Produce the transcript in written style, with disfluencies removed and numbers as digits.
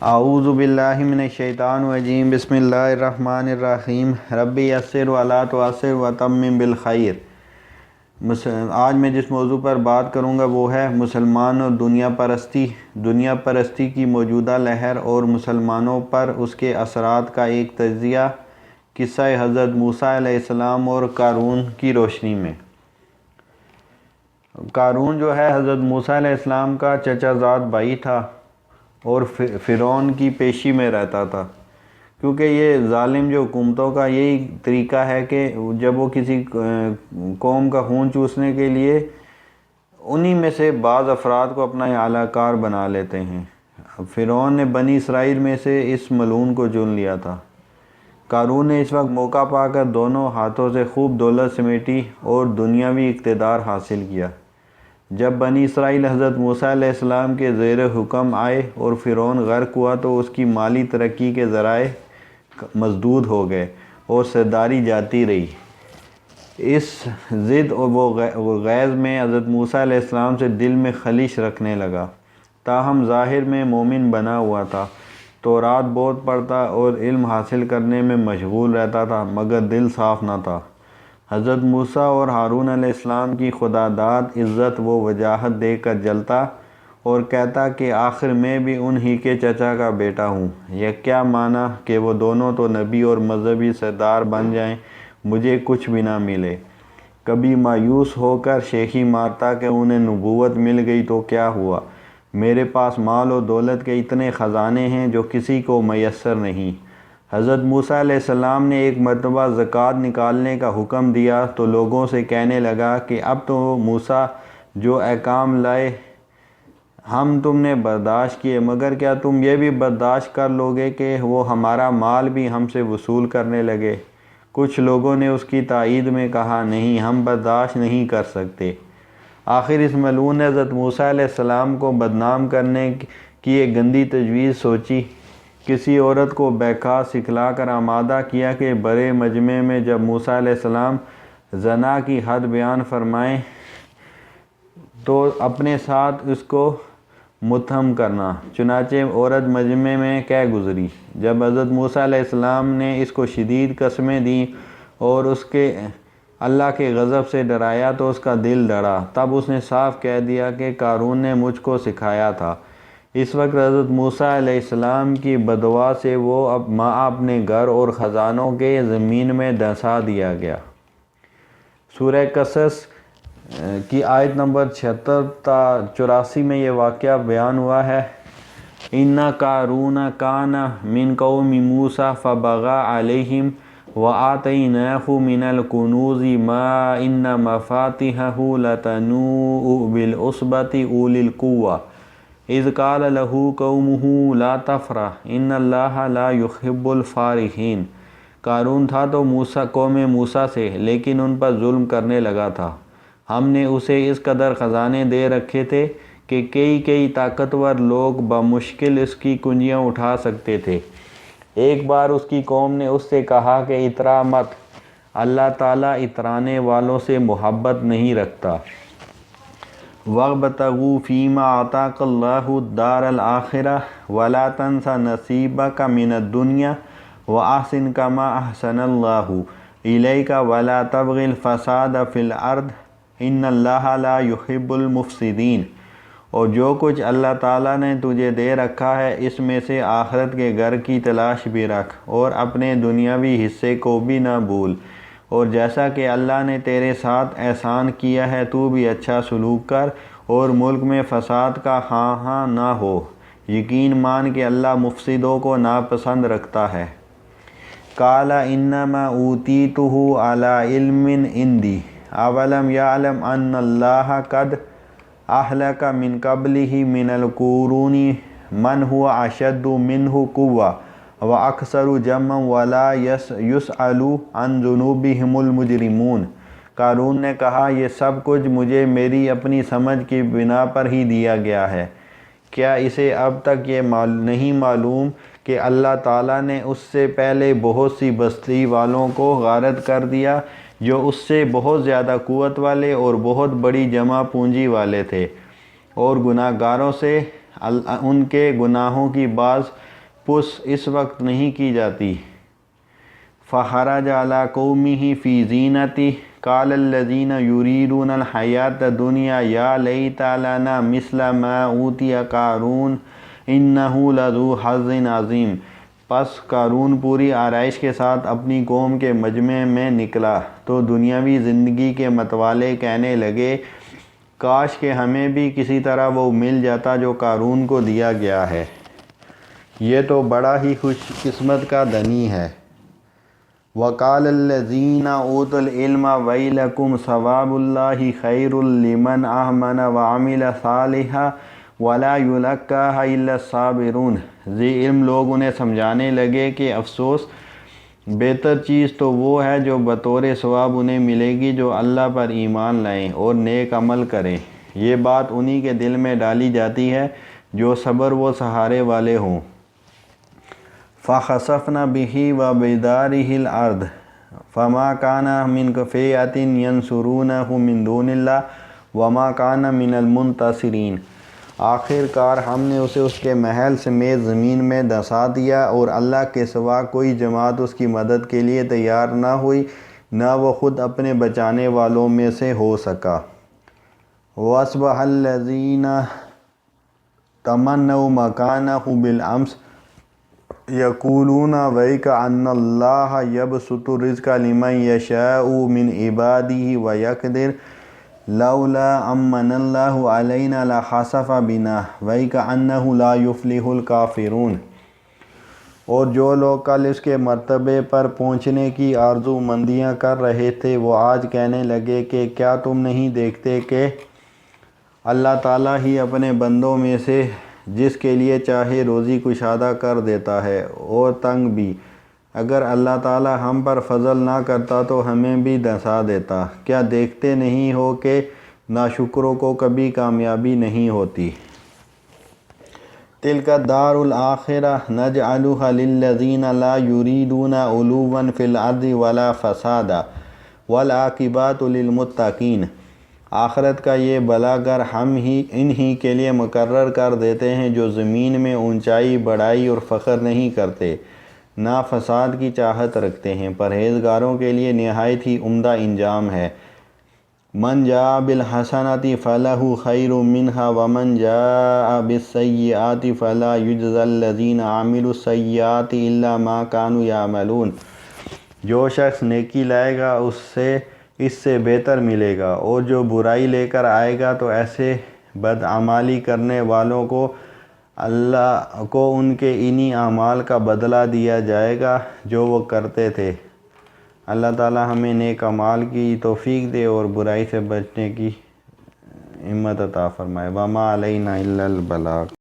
اعوذ باللہ من الشیطان الرجیم بسم اللہ الرحمن الرحیم ربی یسر ولا تعسر وتمم بالخیر۔ آج میں جس موضوع پر بات کروں گا وہ ہے مسلمان اور دنیا پرستی کی موجودہ لہر اور مسلمانوں پر اس کے اثرات کا ایک تجزیہ، قصہ حضرت موسیٰ علیہ السلام اور قارون کی روشنی میں۔ قارون جو ہے حضرت موسیٰ علیہ السلام کا چچا زاد بھائی تھا اور فرعون کی پیشی میں رہتا تھا، کیونکہ یہ ظالم جو حکومتوں کا یہی طریقہ ہے کہ جب وہ کسی قوم کا خون چوسنے کے لیے انہی میں سے بعض افراد کو اپنا اعلیٰ کار بنا لیتے ہیں۔ فرعون نے بنی اسرائیل میں سے اس ملعون کو چن لیا تھا۔ قارون نے اس وقت موقع پا کر دونوں ہاتھوں سے خوب دولت سمیٹی اور دنیاوی اقتدار حاصل کیا۔ جب بنی اسرائیل حضرت موسیٰ علیہ السلام کے زیر حکم آئے اور فرعون غرق ہوا تو اس کی مالی ترقی کے ذرائع مسدود ہو گئے اور سرداری جاتی رہی۔ اس ضد و غیظ میں حضرت موسیٰ علیہ السلام سے دل میں خلش رکھنے لگا، تاہم ظاہر میں مومن بنا ہوا تھا، تورات بہت پڑھتا اور علم حاصل کرنے میں مشغول رہتا تھا، مگر دل صاف نہ تھا۔ حضرت موسیٰ اور ہارون علیہ السلام کی خداداد عزت و وجاہت دیکھ کر جلتا اور کہتا کہ آخر میں بھی انہی کے چچا کا بیٹا ہوں، یہ کیا معنی کہ وہ دونوں تو نبی اور مذہبی سردار بن جائیں، مجھے کچھ بھی نہ ملے۔ کبھی مایوس ہو کر شیخی مارتا کہ انہیں نبوت مل گئی تو کیا ہوا، میرے پاس مال و دولت کے اتنے خزانے ہیں جو کسی کو میسر نہیں۔ حضرت موسیٰ علیہ السلام نے ایک مرتبہ زکوٰۃ نکالنے کا حکم دیا تو لوگوں سے کہنے لگا کہ اب تو موسیٰ جو احکام لائے ہم تم نے برداشت کیے، مگر کیا تم یہ بھی برداشت کر لوگے کہ وہ ہمارا مال بھی ہم سے وصول کرنے لگے؟ کچھ لوگوں نے اس کی تائید میں کہا نہیں، ہم برداشت نہیں کر سکتے۔ آخر اس ملعون نے حضرت موسیٰ علیہ السلام کو بدنام کرنے کی ایک گندی تجویز سوچی۔ کسی عورت کو بیکار سکھلا کر آمادہ کیا کہ بڑے مجمع میں جب موسیٰ علیہ السلام زنا کی حد بیان فرمائیں تو اپنے ساتھ اس کو متہم کرنا۔ چنانچہ عورت مجمع میں کہہ گزری۔ جب حضرت موسیٰ علیہ السلام نے اس کو شدید قسمیں دیں اور اس کے اللہ کے غضب سے ڈرایا تو اس کا دل ڈرا، تب اس نے صاف کہہ دیا کہ قارون نے مجھ کو سکھایا تھا۔ اس وقت حضرت موسیٰ علیہ السلام کی بددعا سے وہ اپنے گھر اور خزانوں کے زمین میں دھنسا دیا گیا۔ سورہ قصص کی آیت نمبر 76 تا 84 میں یہ واقعہ بیان ہوا ہے۔ اِنَّ قارون کان من قوم موسیٰ فبغى علیہم وآتیناہ من الکنوز ما ان مفاتحہ لتنوء بالعصبۃ اولی القوہ اذ قال له قومہ لا تفرح ان اللہ لا يحب الفارحین۔ قارون تھا تو قوم موسیٰ سے، لیکن ان پر ظلم کرنے لگا تھا۔ ہم نے اسے اس قدر خزانے دے رکھے تھے کہ کئی طاقتور لوگ بمشکل اس کی کنجیاں اٹھا سکتے تھے۔ ایک بار اس کی قوم نے اس سے کہا کہ اترا مت، اللہ تعالیٰ اترانے والوں سے محبت نہیں رکھتا۔ وَابْتَغُوا فِيمَا آتَاكَ اللَّهُ الدَّارَ الْآخِرَةَ وَلَا تَنْسَ نَصِيبَكَ مِنَ الدُّنْيَا وَأَحْسِنْ كَمَا أَحْسَنَ اللَّهُ إِلَيْكَ وَلَا تَبْغِ الْفَسَادَ فِي الْأَرْضِ إِنَّ اللَّهَ لَا يُحِبُّ الْمُفْسِدِينَ۔ اور جو کچھ اللہ تعالیٰ نے تجھے دے رکھا ہے اس میں سے آخرت کے گھر کی تلاش بھی رکھ اور اپنے دنیاوی حصے کو بھی نہ بھول، اور جیسا کہ اللہ نے تیرے ساتھ احسان کیا ہے تو بھی اچھا سلوک کر اور ملک میں فساد کا خواہاں نہ ہو۔ یقین مان کہ اللہ مفسدوں کو ناپسند رکھتا ہے۔ قال انما اوتیتہ علی علم عندی اولم یعلم ان اللہ قد اہلک من قبلہ من القرون من هو اشد منہ قوۃ واکثر جمعا ولا یسأل عن ذنوبہم المجرمون۔ قارون نے کہا یہ سب کچھ مجھے میری اپنی سمجھ کی بنا پر ہی دیا گیا ہے، کیا اسے اب تک یہ نہیں معلوم کہ اللہ تعالیٰ نے اس سے پہلے بہت سی بستی والوں کو غارت کر دیا جو اس سے بہت زیادہ قوت والے اور بہت بڑی جمع پونجی والے تھے، اور گناہ گاروں سے ان کے گناہوں کی باز پس اس وقت نہیں کی جاتی۔ فخرج علی قومہ فی زینتہ قال الذین یریدون الحیاۃ الدنیا یا لیت لنا مثل ما اوتی قارون انہ لذو حظ عظیم۔ پس قارون پوری آرائش کے ساتھ اپنی قوم کے مجمع میں نکلا تو دنیاوی زندگی کے متوالے کہنے لگے کاش کہ ہمیں بھی کسی طرح وہ مل جاتا جو قارون کو دیا گیا ہے، یہ تو بڑا ہی خوش قسمت کا دنی ہے۔ وقال الذین اوتوا العلم ویلکم ثواب اللہ خیر لمن آمن وعمل صالحا ولا یلقاها الا الصابرون۔ ذی علم لوگ انہیں سمجھانے لگے کہ افسوس، بہتر چیز تو وہ ہے جو بطور ثواب انہیں ملے گی جو اللہ پر ایمان لائیں اور نیک عمل کریں۔ یہ بات انہی کے دل میں ڈالی جاتی ہے جو صبر و سہارے والے ہوں۔ فَخَسَفْنَا بِهِ وَبِدَارِهِ الْأَرْضَ فَمَا كَانَ مِنْ فِئَةٍ يَنْصُرُونَهُ مِنْ دُونِ اللَّهِ وَمَا كَانَ مِنَ الْمُنْتَصِرِينَ۔ آخر کار ہم نے اسے اس کے محل سمیت زمین میں دھسا دیا اور اللہ کے سوا کوئی جماعت اس کی مدد کے لیے تیار نہ ہوئی، نہ وہ خود اپنے بچانے والوں میں سے ہو سکا۔ وَأَصْبَحَ الَّذِينَ تَمَنَّوْا مَكَانَهُ بِالْأَمْسِ يَقُولُونَ وَيْكَ أَنَّ اللَّهَ يَبْسُطُ الرِّزْقَ لِمَن يَشَاءُ مِنْ عِبَادِهِ وَيَقْدِرُ لَوْلَا أَمَّنَ اللَّهُ عَلَيْنَا لَخَسَفَ بِنَا وَيْكَ أَنَّهُ لَا يُفْلِحُ الْكَافِرُونَ۔ اور جو لوگ کل اس کے مرتبے پر پہنچنے کی آرزو مندیاں کر رہے تھے وہ آج کہنے لگے کہ کیا تم نہیں دیکھتے کہ اللہ تعالیٰ ہی اپنے بندوں میں سے جس کے لیے چاہے روزی کشادہ کر دیتا ہے اور تنگ بھی۔ اگر اللہ تعالیٰ ہم پر فضل نہ کرتا تو ہمیں بھی دھسا دیتا۔ کیا دیکھتے نہیں ہو کہ ناشکروں کو کبھی کامیابی نہیں ہوتی۔ تِلْکَ الدَّارُ الْآخِرَةُ نَجْعَلُهَا لِلَّذِينَ لَا يُرِيدُونَ عُلُوًّا فِي الْأَرْضِ وَلَا فَسَادًا وَالْعَاقِبَةُ لِلْمُتَّقِينَ۔ آخرت کا یہ بھلا گھر ہم ہی انہی کے لیے مقرر کر دیتے ہیں جو زمین میں اونچائی بڑائی اور فخر نہیں کرتے، نہ فساد کی چاہت رکھتے ہیں، پرہیزگاروں کے لیے نہایت ہی عمدہ انجام ہے۔ من جاء بالحسنۃ فلہ خیر منہا ومن جاء بالسیئۃ فلا یجزی الذین عملوا السیئات الا ما كانوا یعملون۔ جو شخص نیکی لائے گا اس سے بہتر ملے گا، اور جو برائی لے کر آئے گا تو ایسے بدعمالی کرنے والوں کو اللہ کو ان کے انہی اعمال کا بدلہ دیا جائے گا جو وہ کرتے تھے۔ اللہ تعالی ہمیں نیک اعمال کی توفیق دے اور برائی سے بچنے کی ہمت عطا فرمائے۔ وما علینا الا البلاغ۔